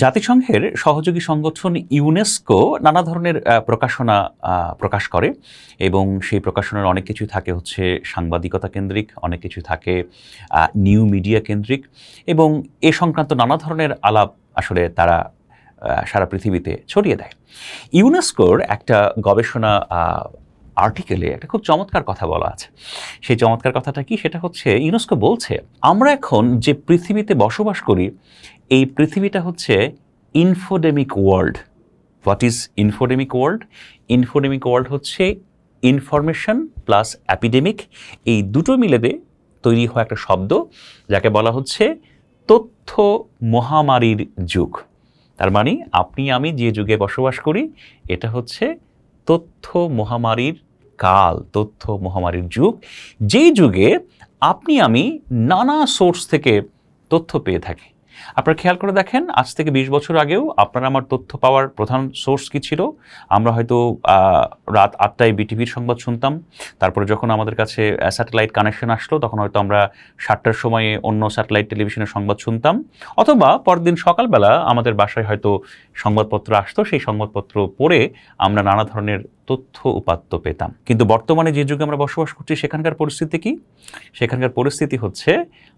জাতিসংঘের সহযোগী সংগঠন ইউনেস্কো নানা ধরনের প্রকাশনা প্রকাশ করে এবং সেই প্রকাশনার অনেক কিছু থাকে হচ্ছে সাংবাদিকতা কেন্দ্রিক, অনেক কিছু থাকে নিউ মিডিয়া কেন্দ্রিক এবং এ সংক্রান্ত নানা ধরনের আলাপ আসলে তারা সারা পৃথিবীতে ছড়িয়ে দেয়। ইউনেস্কোর একটা গবেষণা আর্টিকেলে একটা খুব চমৎকার কথা বলা আছে। সেই চমৎকার কথাটা কি? সেটা হচ্ছে ইউনেস্কো বলছে আমরা এখন যে পৃথিবীতে বসবাস করি এই পৃথিবীটা হচ্ছে infodemic world. What is infodemic world? Infodemic world হচ্ছে ইনফরমেশন প্লাস অ্যাপিডেমিক, এই দুটো মিলে তৈরি হওয়া একটা শব্দ যাকে বলা হচ্ছে তথ্য মহামারীর যুগ। তার মানে আপনি আমি যে যুগে বসবাস করি এটা হচ্ছে তথ্য মহামারীর কাল, তথ্য মহামারীর যুগ, যেই যুগে আপনি আমি নানা সোর্স থেকে তথ্য পেয়ে থাকি। আপনারা খেয়াল করে দেখেন, আজ থেকে 20 বছর আগেও আপনার আমার তথ্য পাওয়ার প্রধান সোর্স কী ছিল? আমরা হয়তো রাত 8টায় বিটিভির সংবাদ শুনতাম, তারপরে যখন আমাদের কাছে স্যাটেলাইট কানেকশন আসলো তখন হয়তো আমরা 7টার সময়ে অন্য স্যাটেলাইট টেলিভিশনের সংবাদ শুনতাম, অথবা পরদিন সকালবেলা আমাদের বাসায় হয়তো সংবাদপত্র আসতো, সেই সংবাদপত্র পড়ে আমরা নানা ধরনের তথ্য উপাত্ত পেতাম। কিন্তু বর্তমানে যে যুগে আমরা বসবাস করছি সেখানকার পরিস্থিতি কি? সেখানকার পরিস্থিতি হচ্ছে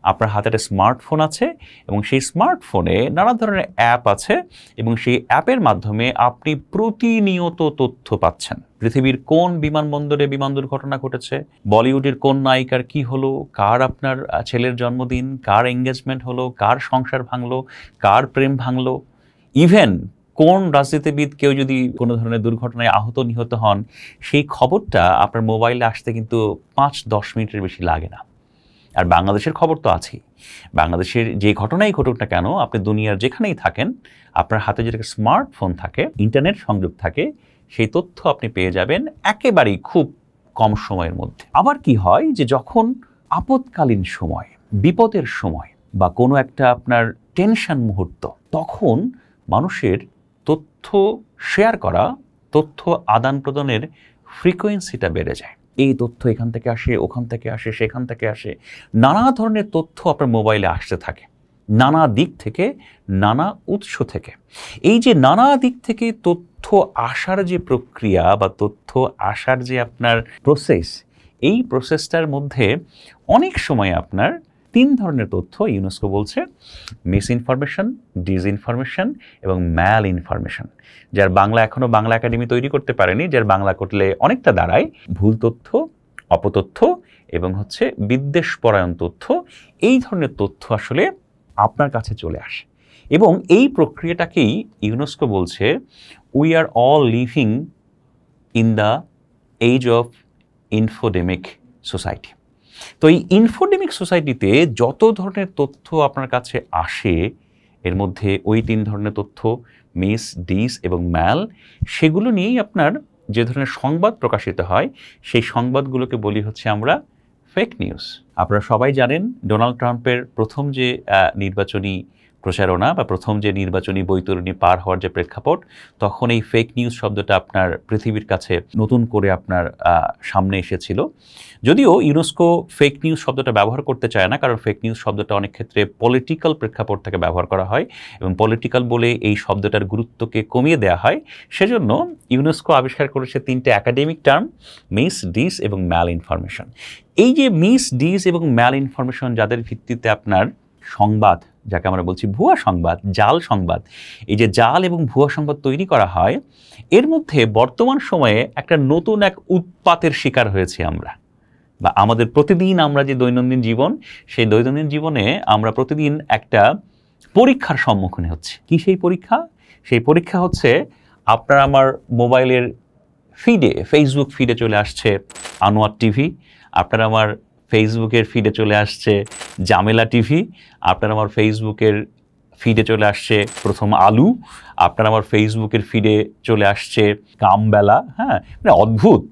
আপনার হাতে একটা স্মার্টফোন আছে এবং সেই স্মার্টফোনে নানা ধরনের অ্যাপ আছে এবং সেই অ্যাপের মাধ্যমে আপনি প্রতিনিয়ত তথ্য পাচ্ছেন। পৃথিবীর কোন বিমানবন্দরে বিমান দুর্ঘটনা ঘটেছে, বলিউডের কোন নায়িকার কি হলো, কার আপনার ছেলের জন্মদিন, কার এঙ্গেজমেন্ট হলো, কার সংসার ভাঙলো, কার প্রেম ভাঙলো, ইভেন কোন রাজনীতিবিদ কেউ যদি কোনো ধরনের দুর্ঘটনায় আহত নিহত হন সেই খবরটা আপনার মোবাইলে আসতে কিন্তু 5-10 মিনিটের বেশি লাগে না। আর বাংলাদেশের খবর তো আছেই। বাংলাদেশের যে ঘটনাই ঘটুক না কেন, আপনি দুনিয়ার যেখানেই থাকেন আপনার হাতে যদি একটা স্মার্টফোন থাকে, ইন্টারনেট সংযোগ থাকে, সেই তথ্য আপনি পেয়ে যাবেন একেবারেই খুব কম সময়ের মধ্যে। আবার কি হয় যে যখন আপৎকালীন সময়, বিপদের সময় বা কোনো একটা আপনার টেনশন মুহূর্ত, তখন মানুষের তথ্য শেয়ার করা, তথ্য আদান প্রদানের ফ্রিকোয়েন্সিটা বেড়ে যায়। এই তথ্য এখান থেকে আসে, ওখান থেকে আসে, সেখান থেকে আসে, নানা ধরনের তথ্য আপনার মোবাইলে আসতে থাকে, নানা দিক থেকে, নানা উৎস থেকে। এই যে নানা দিক থেকে তথ্য আসার যে প্রক্রিয়া বা তথ্য আসার যে আপনার প্রসেস, এই প্রসেসটার মধ্যে অনেক সময় আপনার 3 ধরনের তথ্য ইউনেস্কো বলছে: মিস ইনফরমেশন, ডিসইনফরমেশন এবং ম্যাল ইনফরমেশন। যার বাংলা এখনও বাংলা একাডেমি তৈরি করতে পারেনি, যার বাংলা করলে অনেকটা দাঁড়ায় ভুল তথ্য, অপতথ্য এবং হচ্ছে বিদ্বেষপরায়ণ তথ্য। এই ধরনের তথ্য আসলে আপনার কাছে চলে আসে এবং এই প্রক্রিয়াটাকেই ইউনেস্কো বলছে we are all living in the age of infodemic society. তো এই ইনফোডেমিক সোসাইটিতে যত ধরনের তথ্য আপনার কাছে আসে এর মধ্যে ওই 3 ধরনের তথ্য, মিস, ডিস এবং ম্যাল, সেগুলো নিয়েই আপনার যে ধরনের সংবাদ প্রকাশিত হয় সেই সংবাদগুলোকে বলি হচ্ছে আমরা ফেক নিউজ। আপনারা সবাই জানেন ডোনাল্ড ট্রাম্পের প্রথম যে নির্বাচনী প্রচারণা বা প্রথম যে নির্বাচনী বৈতরণী পার হওয়ার যে প্রেক্ষাপট, তখন এই ফেক নিউজ শব্দটা আপনার পৃথিবীর কাছে নতুন করে আপনার সামনে এসেছিল। যদিও ইউনেস্কো ফেক নিউজ শব্দটা ব্যবহার করতে চায় না, কারণ ফেক নিউজ শব্দটা অনেক ক্ষেত্রে পলিটিক্যাল প্রেক্ষাপট থেকে ব্যবহার করা হয় এবং পলিটিক্যাল বলে এই শব্দটার গুরুত্বকে কমিয়ে দেওয়া হয়। সেজন্য ইউনেস্কো আবিষ্কার করেছে 3টে একাডেমিক টার্ম: মিস, ডিস এবং ম্যাল ইনফরমেশন। এই যে মিস, ডিস এবং ম্যাল ইনফরমেশন, যাদের ভিত্তিতে আপনার সংবাদ, যাকে আমরা বলছি ভুয়া সংবাদ, জাল সংবাদ, এই যে জাল এবং ভুয়া সংবাদ তৈরি করা হয়, এর মধ্যে বর্তমান সময়ে একটা নতুন এক উৎপাতের শিকার হয়েছি আমরা, বা আমাদের প্রতিদিন আমরা যে দৈনন্দিন জীবন, সেই দৈনন্দিন জীবনে আমরা প্রতিদিন একটা পরীক্ষার সম্মুখীন হচ্ছি। কি সেই পরীক্ষা? সেই পরীক্ষা হচ্ছে আপনার আমার মোবাইলের ফিডে, ফেসবুক ফিডে চলে আসছে আনোয়ার টিভি, আপনার আমার ফেসবুকের ফিডে চলে আসছে জামেলা টিভি, আপনার আমার ফেসবুকের ফিডে চলে আসছে প্রথম আলু, আপনার আমার ফেসবুকের ফিডে চলে আসছে কামবেলা। হ্যাঁ,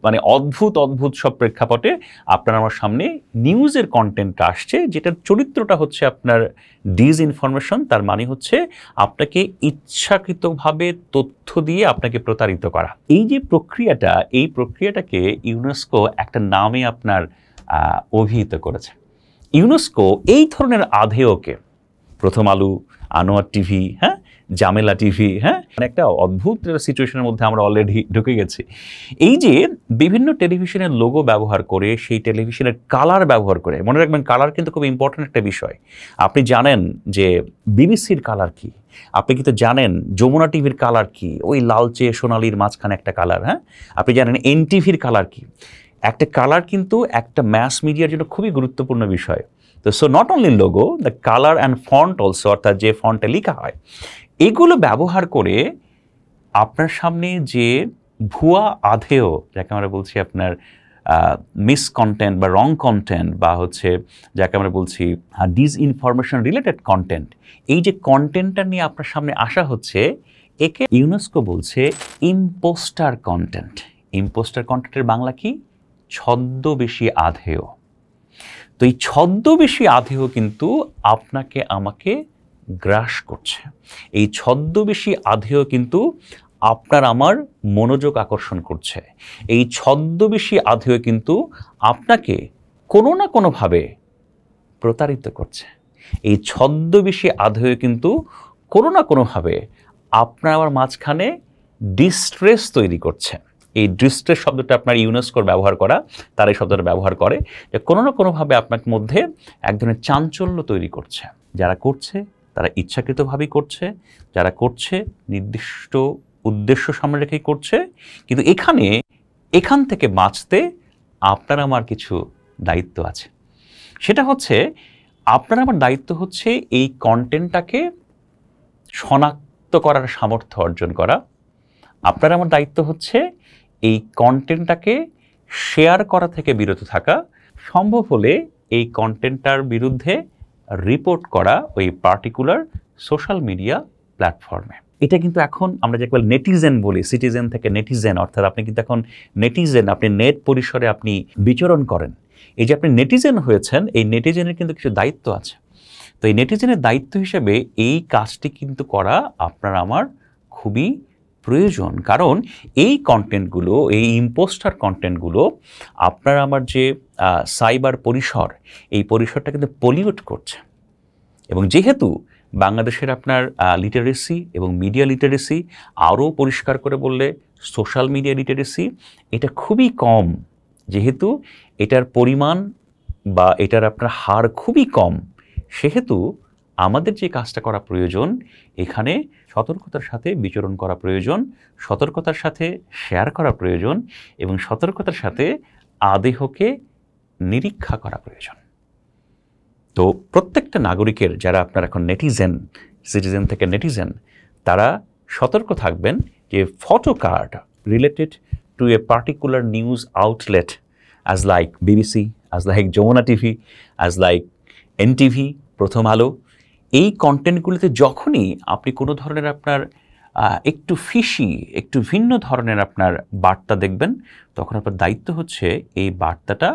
মানে অদ্ভুত সব প্রেক্ষাপটে আপনার আমার সামনে নিউজের কন্টেন্টটা আসছে, যেটার চরিত্রটা হচ্ছে আপনার ডিসইনফরমেশন। তার মানে হচ্ছে আপনাকে ইচ্ছাকৃতভাবে তথ্য দিয়ে আপনাকে প্রতারিত করা। এই যে প্রক্রিয়াটা, এই প্রক্রিয়াটাকে ইউনেস্কো একটা নামে আপনার অভিহিত করেছে। ইউনেস্কো এই ধরনের আধেয়কে, প্রথম আলু, আনোয়ার টিভি, হ্যাঁ, জামেলা টিভি, হ্যাঁ, মানে একটা অদ্ভুত সিচুয়েশনের মধ্যে আমরা অলরেডি ঢুকে গেছি। এই যে বিভিন্ন টেলিভিশনের লোগো ব্যবহার করে, সেই টেলিভিশনের কালার ব্যবহার করে, মনে রাখবেন কালার কিন্তু খুব ইম্পর্ট্যান্ট একটা বিষয়। আপনি জানেন যে বিবিসির কালার কি, আপনি কিন্তু জানেন যমুনা টিভির কালার কি, ওই লালচে সোনালির মাঝখানে একটা কালার, হ্যাঁ, আপনি জানেন এনটিভির কালার কি। একটা কালার কিন্তু একটা ম্যাস মিডিয়ার জন্য খুবই গুরুত্বপূর্ণ বিষয়। তো so not only logo, the colour and font also, অর্থাৎ যে ফন্টে লেখা হয়, এগুলো ব্যবহার করে আপনার সামনে যে ভুয়া আধেয়, যাকে আমরা বলছি আপনার মিস কন্টেন্ট বা রং কন্টেন্ট, বা হচ্ছে যাকে আমরা বলছি ডিসইনফরমেশন রিলেটেড কন্টেন্ট, এই যে কন্টেন্টটা নিয়ে আপনার সামনে আসা হচ্ছে, একে ইউনেস্কো বলছে ইম্পোস্টার কন্টেন্ট। ইম্পোস্টার কন্টেন্টের বাংলা কি? ছদ্মবেশী আধেয়। তো এই ছদ্মবেশী আধেয় কিন্তু আপনাকে আমাকে গ্রাস করছে। এই ছদ্মবেশী আধেয় কিন্তু আপনার আমার মনোযোগ আকর্ষণ করছে। এই ছদ্মবেশী আধেয় কিন্তু আপনাকে কোনো না কোনোভাবে প্রতারিত করছে। এই ছদ্মবেশী আধেয় কিন্তু কোনো না কোনোভাবে আপনার আমার মাঝখানে ডিস্ট্রেস তৈরি করছে। এই ডিস্ট্রেস শব্দটা আপনার ইউনেস্কোর ব্যবহার করা, তার এই শব্দটা ব্যবহার করে যে কোনো না কোনোভাবে আপনার মধ্যে এক ধরনের চাঞ্চল্য তৈরি করছে। যারা করছে তারা ইচ্ছাকৃতভাবেই করছে, যারা করছে নির্দিষ্ট উদ্দেশ্য সামনে রেখেই করছে। কিন্তু এখান থেকে বাঁচতে আপনার আমার কিছু দায়িত্ব আছে। সেটা হচ্ছে আপনার আমার দায়িত্ব হচ্ছে এই কন্টেন্টটাকে শনাক্ত করার সামর্থ্য অর্জন করা। আপনার আমার দায়িত্ব হচ্ছে এই কন্টেন্টটাকে শেয়ার করা থেকে বিরত থাকা, সম্ভব হলে এই কন্টেন্টটার বিরুদ্ধে রিপোর্ট করা ওই পার্টিকুলার সোশ্যাল মিডিয়া প্ল্যাটফর্মে। এটা কিন্তু এখন আমরা যে একবার নেটিজেন বলি, সিটিজেন থেকে নেটিজেন, অর্থাৎ আপনি কিন্তু এখন নেটিজেন, আপনি নেট পরিসরে আপনি বিচরণ করেন। এই যে আপনি নেটিজেন হয়েছেন, এই নেটিজেনের কিন্তু কিছু দায়িত্ব আছে। তো এই নেটিজেনের দায়িত্ব হিসেবে এই কাজটি কিন্তু করা আপনার আমার খুবই প্রয়োজন। কারণ এই কন্টেন্টগুলো, এই ইম্পোস্টার কন্টেন্টগুলো আপনার আমার যে সাইবার পরিসর, এই পরিসরটা কিন্তু পলিউট করছে। এবং যেহেতু বাংলাদেশের আপনার লিটারেসি এবং মিডিয়া লিটারেসি, আরও পরিষ্কার করে বললে সোশ্যাল মিডিয়া লিটারেসি, এটা খুবই কম, যেহেতু এটার পরিমাণ বা এটার আপনার হার খুবই কম, সেহেতু আমাদের যে কাজটা করা প্রয়োজন, এখানে সতর্কতার সাথে বিচরণ করা প্রয়োজন, সতর্কতার সাথে শেয়ার করা প্রয়োজন, এবং সতর্কতার সাথে আদেহকে নিরীক্ষা করা প্রয়োজন। তো প্রত্যেকটা নাগরিকের, যারা আপনার এখন নেটিজেন, সিটিজেন থেকে নেটিজেন, তারা সতর্ক থাকবেন যে photo card related to a particular news outlet as like BBC, as like Jamuna TV, as like NTV, Prothom Alo, এই কন্টেন্টগুলিতে যখনই আপনি কোনো ধরনের আপনার একটু ফিশি, একটু ভিন্ন ধরনের আপনার বার্তা দেখবেন, তখন আপনার দায়িত্ব হচ্ছে এই বার্তাটা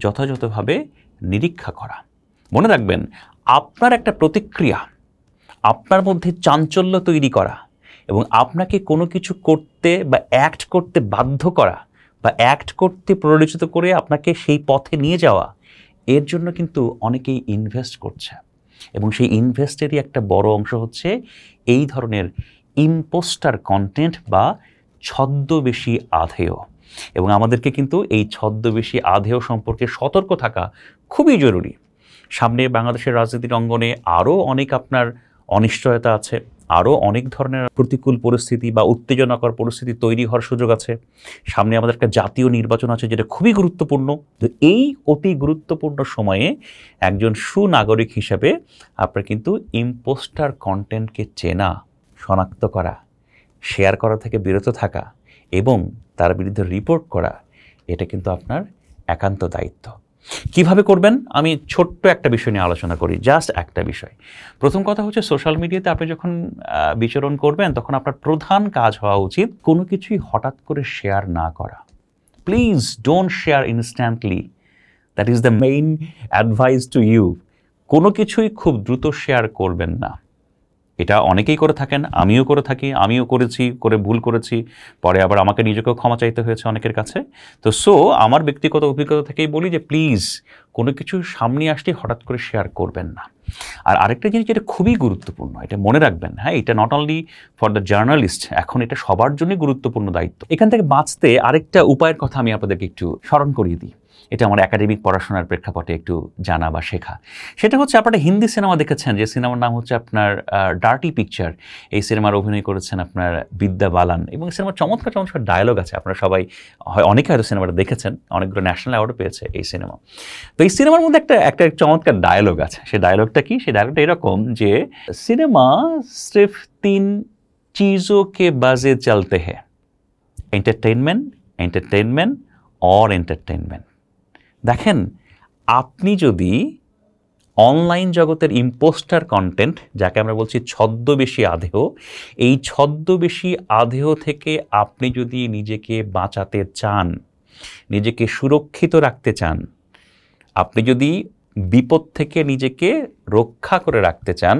যথাযথভাবে নিরীক্ষা করা। মনে রাখবেন, আপনার একটা প্রতিক্রিয়া, আপনার মধ্যে চাঞ্চল্য তৈরি করা এবং আপনাকে কোনো কিছু করতে বা অ্যাক্ট করতে বাধ্য করা বা অ্যাক্ট করতে প্ররোচিত করে আপনাকে সেই পথে নিয়ে যাওয়া, এর জন্য কিন্তু অনেকেই ইনভেস্ট করছে। এবং সেই ইনভেস্টেরই একটা বড় অংশ হচ্ছে এই ধরনের ইম্পোস্টার কন্টেন্ট বা ছদ্মবেশী আধেয়। এবং আমাদেরকে কিন্তু এই ছদ্মবেশী আধেয় সম্পর্কে সতর্ক থাকা খুবই জরুরি। সামনে বাংলাদেশের রাজনীতির অঙ্গনে আরও অনেক আপনার অনিশ্চয়তা আছে, আরও অনেক ধরনের প্রতিকূল পরিস্থিতি বা উত্তেজনাকর পরিস্থিতি তৈরি হওয়ার সুযোগ আছে। সামনে আমাদের একটা জাতীয় নির্বাচন আছে, যেটা খুবই গুরুত্বপূর্ণ। তো এই অতি গুরুত্বপূর্ণ সময়ে একজন সুনাগরিক হিসেবে আপনার কিন্তু ইম্পোস্টার কন্টেন্টকে চেনা, শনাক্ত করা, শেয়ার করা থেকে বিরত থাকা এবং তার বিরুদ্ধে রিপোর্ট করা, এটা কিন্তু আপনার একান্ত দায়িত্ব। কিভাবে করবেন? আমি ছোট্ট একটা বিষয় নিয়ে আলোচনা করি, জাস্ট একটা বিষয়। প্রথম কথা হচ্ছে, সোশ্যাল মিডিয়াতে আপনি যখন বিচরণ করবেন, তখন আপনার প্রধান কাজ হওয়া উচিত কোনো কিছুই হঠাৎ করে শেয়ার না করা। Please don't share instantly, that is the main advice to you. কোনো কিছুই খুব দ্রুত শেয়ার করবেন না। এটা অনেকেই করে থাকেন, আমিও করে থাকি, আমিও করেছি, করে ভুল করেছি, পরে আবার আমাকে নিজেকেও ক্ষমা চাইতে হয়েছে অনেকের কাছে। তো আমার ব্যক্তিগত অভিজ্ঞতা থেকেই বলি যে প্লিজ কোনো কিছু সামনে আসলে হঠাৎ করে শেয়ার করবেন না। আর আরেকটা জিনিস যেটা খুবই গুরুত্বপূর্ণ, এটা মনে রাখবেন, হ্যাঁ, এটা not only for the journalist, এখন এটা সবার জন্যই গুরুত্বপূর্ণ দায়িত্ব। এখান থেকে বাঁচতে আরেকটা উপায়ের কথা আমি আপনাদেরকে একটু স্মরণ করিয়ে দিই, এটা আমার একাডেমিক পড়াশোনার প্রেক্ষাপটে একটু জানা বা শেখা। সেটা হচ্ছে, আপনারা হিন্দি সিনেমা দেখেছেন যে সিনেমার নাম হচ্ছে আপনার ডার্টি পিকচার। এই সিনেমার অভিনয় করেছেন আপনার বিদ্যা বালান, এবং সিনেমার চমৎকার চমৎকার ডায়লগ আছে। আপনারা সবাই অনেকে হয়তো সিনেমাটা দেখেছেন, অনেকগুলো ন্যাশনাল অ্যাওয়ার্ডও পেয়েছে এই সিনেমা। তো এই সিনেমার মধ্যে একটা চমৎকার ডায়লগ আছে। সেই ডায়লগটা কি? সেই ডায়লগটা এরকম যে, সিনেমা সির্ফ 3 चीज़ों के बाजे चलते हैं, एंटरटेनमेंट, एंटरटेनमेंट और एंटरटेनमेंट। দেখেন, আপনি যদি অনলাইন জগতের ইম্পোস্টার কন্টেন্ট, যাকে আমরা বলছি ছদ্মবেশী আধেয়, এই ছদ্মবেশী আধেয় থেকে আপনি যদি নিজেকে বাঁচাতে চান, নিজেকে সুরক্ষিত রাখতে চান, আপনি যদি বিপদ থেকে নিজেকে রক্ষা করে রাখতে চান,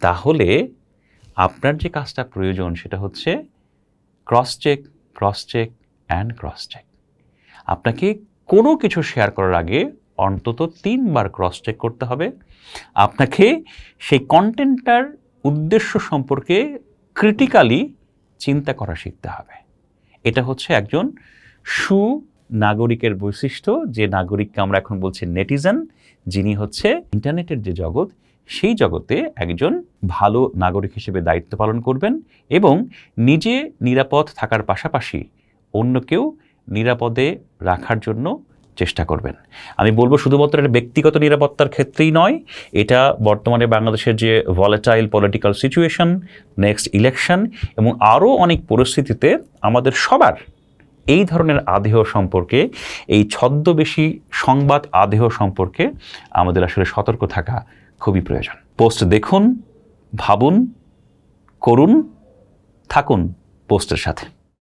তাহলে আপনার যে কাজটা প্রয়োজন সেটা হচ্ছে cross check, cross check and cross check. আপনাকে কোনো কিছু শেয়ার করার আগে অন্তত 3 বার ক্রস চেক করতে হবে। আপনাকে সেই কন্টেন্টটার উদ্দেশ্য সম্পর্কে ক্রিটিক্যালি চিন্তা করা শিখতে হবে। এটা হচ্ছে একজন সুনাগরিকের বৈশিষ্ট্য, যে নাগরিককে আমরা এখন বলছি নেটিজেন, যিনি হচ্ছে ইন্টারনেটের যে জগৎ, সেই জগতে একজন ভালো নাগরিক হিসেবে দায়িত্ব পালন করবেন এবং নিজে নিরাপদ থাকার পাশাপাশি অন্যকেও নিরাপদে রাখার জন্য চেষ্টা করবেন। আমি বলবো শুধুমাত্র এটা ব্যক্তিগত নিরাপত্তার ক্ষেত্রেই নয়, এটা বর্তমানে বাংলাদেশের যে volatile political situation, next election এবং আরও অনেক পরিস্থিতিতে আমাদের সবার এই ধরনের আদেহ সম্পর্কে, এই ছদ্মবেশী সংবাদ আদেহ সম্পর্কে আমাদের আসলে সতর্ক থাকা খুবই প্রয়োজন। পোস্ট দেখুন, ভাবুন, করুন, থাকুন পোস্টের সাথে।